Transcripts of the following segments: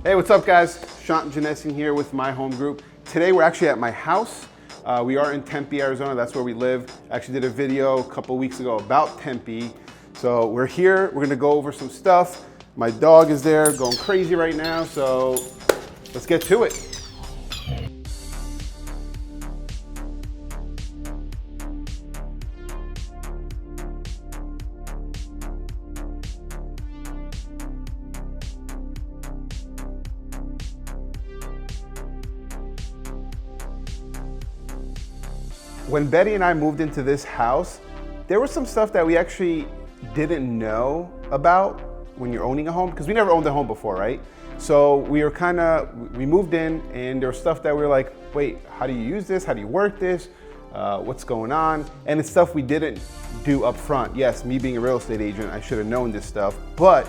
Hey, what's up guys? Sean Janessing here with My Home Group. Today we're actually at my house. We are in Tempe, Arizona. That's where we live. I actually did a video a couple weeks ago about Tempe. So we're here, we're gonna go over some stuff. My dog is there going crazy right now, so let's get to it. When Betty and I moved into this house, there was some stuff that we actually didn't know about when you're owning a home, because we never owned a home before, right? So we moved in and there was stuff that we were like, wait, how do you use this? How do you work this? What's going on? And it's stuff we didn't do up front. Yes, me being a real estate agent, I should have known this stuff, but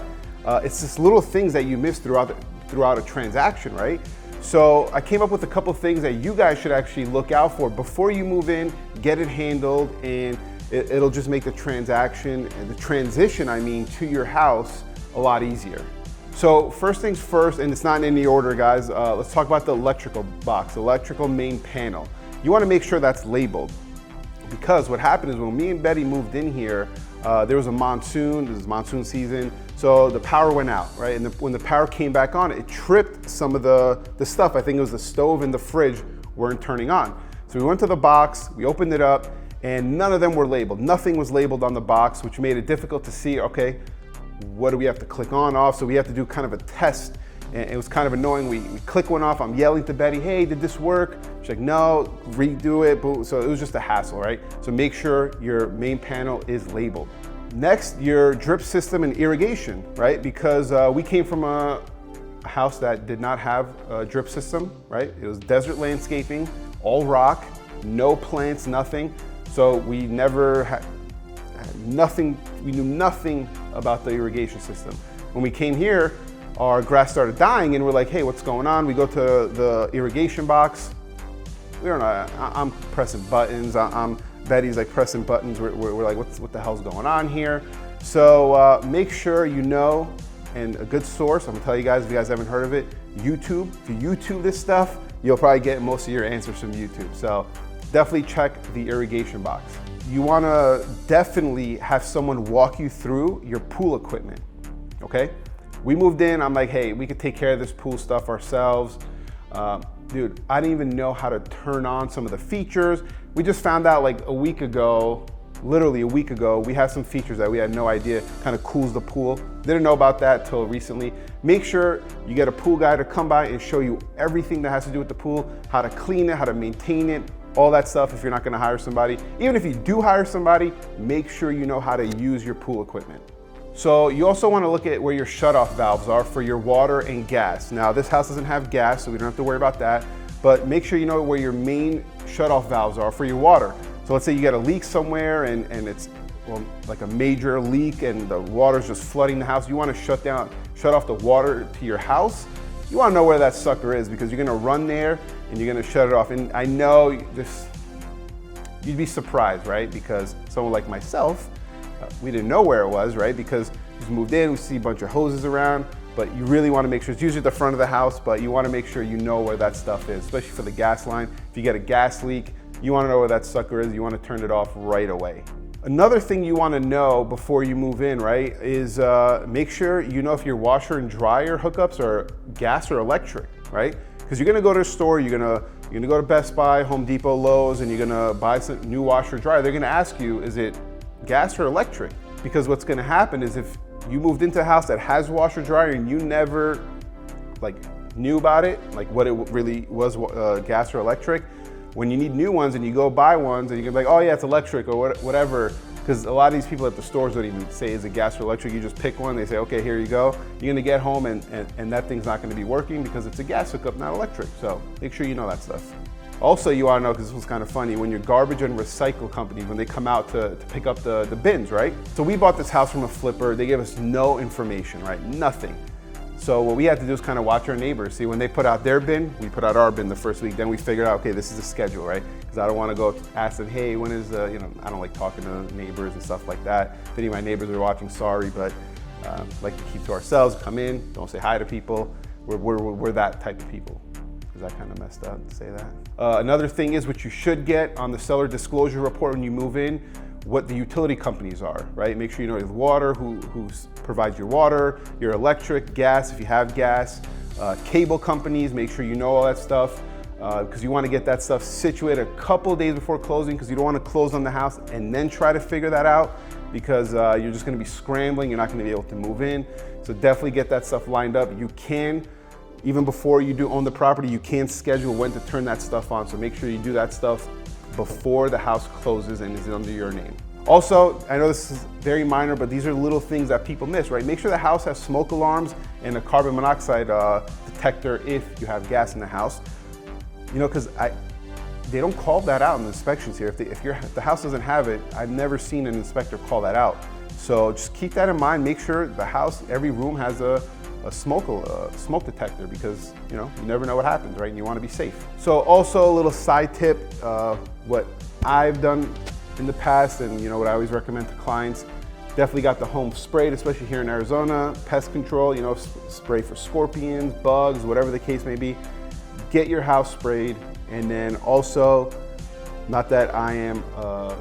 it's just little things that you miss throughout a transaction, right? So I came up with a couple things that you guys should actually look out for before you move in, get it handled, and it'll just make the transaction and the transition, to your house a lot easier. So first things first, and it's not in any order, guys, let's talk about the electrical box, electrical main panel. You wanna make sure that's labeled, because what happened is when me and Betty moved in here, there was a monsoon, this is monsoon season, so the power went out, right? And when the power came back on, it tripped some of the stuff. I think it was the stove and the fridge weren't turning on. So we went to the box, we opened it up, and none of them were labeled. Nothing was labeled on the box, which made it difficult to see, okay, what do we have to click on, off? So we have to do kind of a test. And it was kind of annoying. We click one off, I'm yelling to Betty, hey, did this work? She's like, no, redo it. So it was just a hassle, right? So make sure your main panel is labeled. Next, your drip system and irrigation, right? Because we came from a house that did not have a drip system, right? It was desert landscaping, all rock, no plants, nothing. So we never had nothing, we knew nothing about the irrigation system. When we came here, our grass started dying and we're like, hey, what's going on? We go to the irrigation box. We don't know, I'm pressing buttons. Betty's like pressing buttons. We're like, what the hell's going on here? So make sure you know, and a good source, I'm gonna tell you guys, if you guys haven't heard of it, YouTube. If you YouTube this stuff, you'll probably get most of your answers from YouTube. So definitely check the irrigation box. You wanna definitely have someone walk you through your pool equipment, okay? We moved in, I'm like, hey, we could take care of this pool stuff ourselves. Dude, I didn't even know how to turn on some of the features. We just found out like a week ago, literally a week ago, we have some features that we had no idea, kind of cools the pool. Didn't know about that till recently. Make sure you get a pool guy to come by and show you everything that has to do with the pool, how to clean it, how to maintain it, all that stuff if you're not gonna hire somebody. Even if you do hire somebody, make sure you know how to use your pool equipment. So you also want to look at where your shutoff valves are for your water and gas. Now this house doesn't have gas, so we don't have to worry about that, but make sure you know where your at shutoff valves are for your water. So let's say you get a leak somewhere and it's like a major leak and the water's just flooding the house. You want to shut off the water to your house. You want to know where that sucker is, because you're going to run there and you're going to shut it off. And I know you'd be surprised, right? Because someone like myself, we didn't know where it was, right? Because we just moved in, we see a bunch of hoses around, but you really want to make sure, it's usually at the front of the house, but you want to make sure you know where that stuff is, especially for the gas line. If you get a gas leak, you want to know where that sucker is. You want to turn it off right away. Another thing you want to know before you move in, right, is make sure you know if your washer and dryer hookups are gas or electric, right? Because you're going to go to a store, you're going to go to Best Buy, Home Depot, Lowe's, and you're going to buy some new washer and dryer. They're going to ask you, is it gas or electric? Because what's going to happen is if you moved into a house that has washer dryer and you never knew about it, like what it really was, gas or electric, when you need new ones and you go buy ones and you're like, oh yeah, it's electric or whatever, because a lot of these people at the stores don't even say is it gas or electric. You just pick one, they say, okay, here you go. You're gonna get home and that thing's not gonna be working because it's a gas hookup, not electric. So make sure you know that stuff. Also, you wanna know, because this was kind of funny, when your garbage and recycle company, when they come out to pick up the bins, right? So we bought this house from a flipper. They gave us no information, right? Nothing. So what we had to do is kind of watch our neighbors. See, when they put out their bin, we put out our bin the first week. Then we figured out, okay, this is the schedule, right? Because I don't want to go ask them, hey, when is, I don't like talking to neighbors and stuff like that. If any of my neighbors are watching, sorry, but like to keep to ourselves, come in, don't say hi to people. We're that type of people. Is that kind of messed up to say that? Another thing is what you should get on the seller disclosure report when you move in, what the utility companies are, right? Make sure you know the water, who provides your water, your electric, gas, if you have gas, cable companies, make sure you know all that stuff, because you want to get that stuff situated a couple days before closing, because you don't want to close on the house and then try to figure that out, because you're just going to be scrambling, you're not going to be able to move in. So definitely get that stuff lined up. You can, even before you do own the property, you can schedule when to turn that stuff on. So make sure you do that stuff before the house closes and is under your name. Also, I know this is very minor, but these are little things that people miss, right? Make sure the house has smoke alarms and a carbon monoxide detector if you have gas in the house. You know, because they don't call that out in the inspections here. If the house doesn't have it, I've never seen an inspector call that out. So just keep that in mind. Make sure the house, every room has a smoke detector, because you never know what happens, right? And you want to be safe. So also a little side tip, what I've done in the past, and what I always recommend to clients, definitely got the home sprayed, especially here in Arizona. Pest control, spray for scorpions, bugs, whatever the case may be. Get your house sprayed. And then also, not that I am a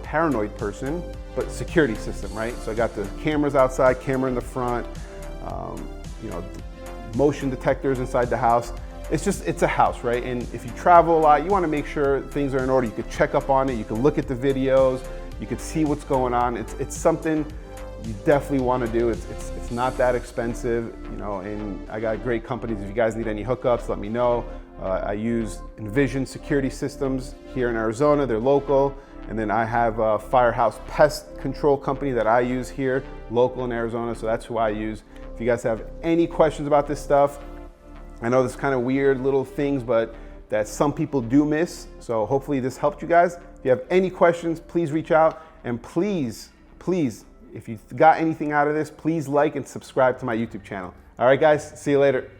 paranoid person, but security system, right? So I got the cameras outside, camera in the front, motion detectors inside the house. It's a house, right? And if you travel a lot, you want to make sure things are in order. You could check up on it, you can look at the videos, you could see what's going on. It's something you definitely want to do. It's not that expensive, and I got great companies. If you guys need any hookups, let me know. I use Envision Security Systems here in Arizona, they're local. And then I have a Firehouse Pest Control company that I use here, local in Arizona, so that's who I use. If you guys have any questions about this stuff, I know this kind of weird little things, but that some people do miss. So hopefully this helped you guys. If you have any questions, please reach out. And please, if you got anything out of this, please like and subscribe to my YouTube channel. All right, guys, see you later.